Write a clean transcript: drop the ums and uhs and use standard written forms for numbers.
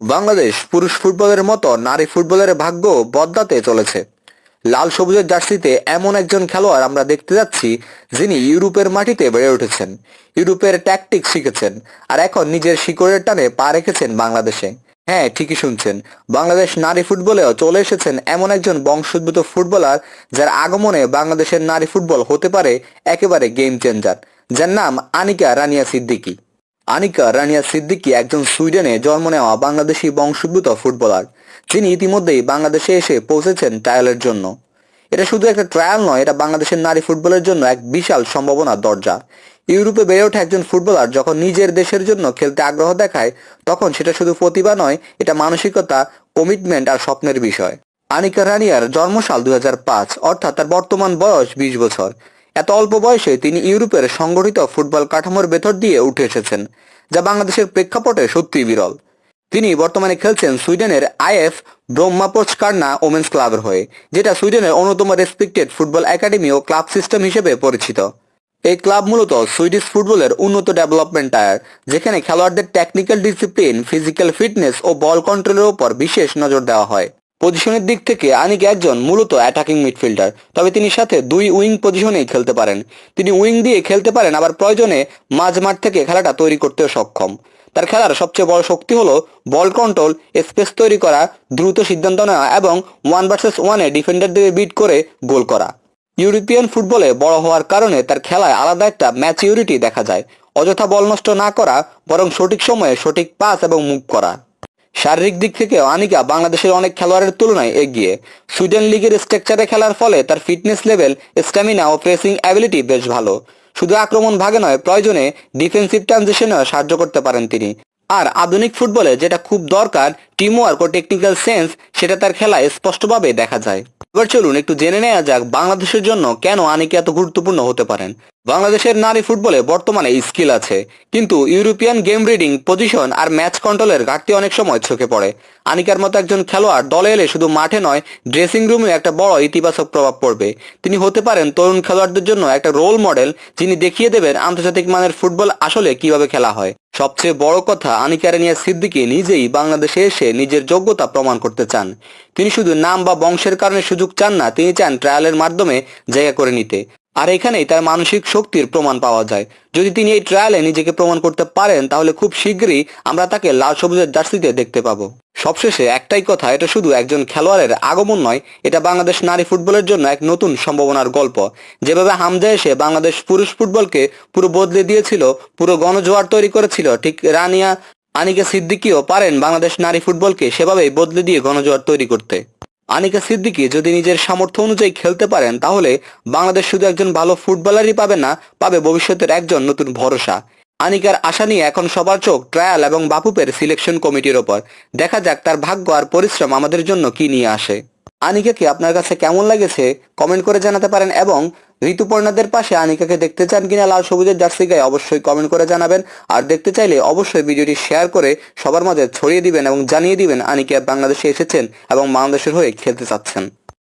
বাংলাদেশ পুরুষ ফুটবলের মতো নারী ফুটবলের ভাগ্য বদলাতে চলেছে। লাল সবুজের জার্সিতে এমন একজন খেলোয়াড় আমরা দেখতে যাচ্ছি, যিনি ইউরোপের মাটিতে বেড়ে উঠেছেন, ইউরোপের ট্যাকটিক শিখেছেন, আর এখন নিজের শিকড়ের টানে পা রেখেছেন বাংলাদেশে। হ্যাঁ, ঠিকই শুনছেন, বাংলাদেশ নারী ফুটবলেও চলে এসেছেন এমন একজন বংশোদ্ভূত ফুটবলার, যার আগমনে বাংলাদেশের নারী ফুটবল হতে পারে একেবারে গেম চেঞ্জার, যার নাম আনিকা রানিয়া সিদ্দিকী। আনিকা রানিয়া সিদ্দিকী একজন সুইডেনে জন্ম নেওয়া বাংলাদেশি বংশোদ্ভূত ফুটবলার, যিনি ইতিমধ্যেই বাংলাদেশে এসে পৌঁছেছেন ট্রায়ালের জন্য। এটা শুধু একটা ট্রায়াল নয়, এটা বাংলাদেশের নারী ফুটবলের জন্য এক বিশাল সম্ভাবনার দরজা। ইউরোপে বেড়ে ওঠা একজন ফুটবলার যখন নিজের দেশের জন্য খেলতে আগ্রহ দেখায়, তখন সেটা শুধু প্রতিভা নয়, এটা মানসিকতা, কমিটমেন্ট আর স্বপ্নের বিষয়। আনিকা রানিয়ার জন্মসাল 2005, অর্থাৎ তার বর্তমান বয়স 20 বছর। এত অল্প বয়সে তিনি ইউরোপের সংগঠিত ফুটবল কাঠামোর ভেতর দিয়ে উঠে এসেছেন, যা বাংলাদেশের প্রেক্ষাপটে সত্যিই বিরল। তিনি বর্তমানে খেলছেন সুইডেনের আইএফ ব্রহ্মাপোচকার্না ওমেন্স ক্লাবের হয়ে, যেটা সুইডেনের অন্যতম রেসপেক্টেড ফুটবল একাডেমি ও ক্লাব সিস্টেম হিসেবে পরিচিত। এই ক্লাব মূলত সুইডিশ ফুটবলের উন্নত ডেভেলপমেন্ট টায়ার, যেখানে খেলোয়াড়দের টেকনিক্যাল ডিসিপ্লিন, ফিজিক্যাল ফিটনেস ও বল কন্ট্রোলের উপর বিশেষ নজর দেওয়া হয়। পজিশনের দিক থেকে আনিক একজন মূলত অ্যাটাকিং মিডফিল্ডার, তবে তিনি সাথে দুই উইং পজিশনেই খেলতে পারেন। তিনি উইং দিয়ে খেলতে পারেন, আবার প্রয়োজনে মাঝমাঠ থেকে খেলাটা তৈরি করতেও সক্ষম। তার খেলার সবচেয়ে বড় শক্তি হলো বল কন্ট্রোল, স্পেস তৈরি করা, দ্রুত সিদ্ধান্ত নেওয়া এবং 1 ভার্সেস 1-এ ডিফেন্ডারদের বিট করে গোল করা। ইউরোপিয়ান ফুটবলে বড় হওয়ার কারণে তার খেলায় আলাদা একটা ম্যাচিউরিটি দেখা যায়। অযথা বল নষ্ট না করা, বরং সঠিক সময়ে সঠিক পাস এবং মুভ করা। শারীরিক দিক থেকেও আনিকা বাংলাদেশের অনেক খেলোয়াড়ের তুলনায় এগিয়ে। সুইডেন লিগের স্ট্রাকচারে খেলার ফলে তার ফিটনেস লেভেল, স্ট্যামিনা ও প্রেসিং অ্যাবিলিটি বেশ ভালো। শুধু আক্রমণ ভাগে নয়, প্রয়োজনে ডিফেন্সিভ ট্রানজিশনেও সাহায্য করতে পারেন তিনি। আর আধুনিক ফুটবলে যেটা খুব দরকার, টিম ওয়ার্ক ও টেকনিক্যাল সেন্স, সেটা তার খেলায় স্পষ্টভাবে দেখা যায়। এবার চলুন একটু জেনে নেওয়া যাক বাংলাদেশের জন্য কেন আনিকা এত গুরুত্বপূর্ণ হতে পারেন। বাংলাদেশের নারী ফুটবলে বর্তমানে স্কিল আছে, কিন্তু ইউরোপিয়ান গেম রিডিং, পজিশন আর ম্যাচ কন্ট্রোলের ঘাটতি অনেক সময় চোখে পড়ে। আনিকার মতো একজন খেলোয়াড় দলে এলে শুধু মাঠে নয়, ড্রেসিং রুমে একটা বড় ইতিবাচক প্রভাব পড়বে। তিনি হতে পারেন তরুণ খেলোয়াড়দের জন্য একটা রোল মডেল, যিনি দেখিয়ে দেবেন আন্তর্জাতিক মানের ফুটবল আসলে কিভাবে খেলা হয়। সবচেয়ে বড় কথা, আনিকা রানিয়া সিদ্দিকী নিজেই বাংলাদেশে এসে নিজের যোগ্যতা প্রমাণ করতে চান। তিনি শুধু নাম বা বংশের কারণে সুযোগ চান না, তিনি চান ট্রায়ালের মাধ্যমে জায়গা করে নিতে। আর এখানেই তার মানসিক শক্তির প্রমাণ পাওয়া যায়। যদি তিনি এই ট্রায়ালে নিজেকে প্রমাণ করতে পারেন, তাহলে খুব শীঘ্রই আমরা তাকে লাল সবুজের জার্সিতে দেখতে পাবো। সবশেষে একটাই কথা, এটা শুধু একজন খেলোয়াড়ের আগমন নয়, এটা বাংলাদেশ নারী ফুটবলের জন্য এক নতুন সম্ভাবনার গল্প। যেভাবে হামজা এসে বাংলাদেশ পুরুষ ফুটবলকে পুরো বদলে দিয়েছিল, পুরো গণজোয়ার তৈরি করেছিল, ঠিক রানিয়া আনিকা সিদ্দিকীও পারেন বাংলাদেশ নারী ফুটবলকে সেভাবেই বদলে দিয়ে গণজোয়ার তৈরি করতে। আনিকা সিদ্দিকী যদি নিজের সামর্থ্য অনুযায়ী খেলতে পারেন, তাহলে বাংলাদেশ শুধু একজন ভালো ফুটবলারই পাবে না, পাবে ভবিষ্যতের একজন নতুন ভরসা। আনিকার আশা নিয়ে এখন সবার চোখ ট্রায়াল এবং বাফুফের সিলেকশন কমিটির ওপর। দেখা যাক তার ভাগ্য আর পরিশ্রম আমাদের জন্য কি নিয়ে আসে। আনিকাকে আপনার কাছে কেমন লেগেছে কমেন্ট করে জানাতে পারেন, এবং ঋতুপর্ণাদের পাশে আনিকাকে দেখতে চান কিনা লাল সবুজের জার্সি গায়ে অবশ্যই কমেন্ট করে জানাবেন। আর দেখতে চাইলে অবশ্যই ভিডিওটি শেয়ার করে সবার মাঝে ছড়িয়ে দিবেন এবং জানিয়ে দিবেন আনিকা বাংলাদেশে এসেছেন এবং বাংলাদেশের হয়ে খেলতে চাচ্ছেন।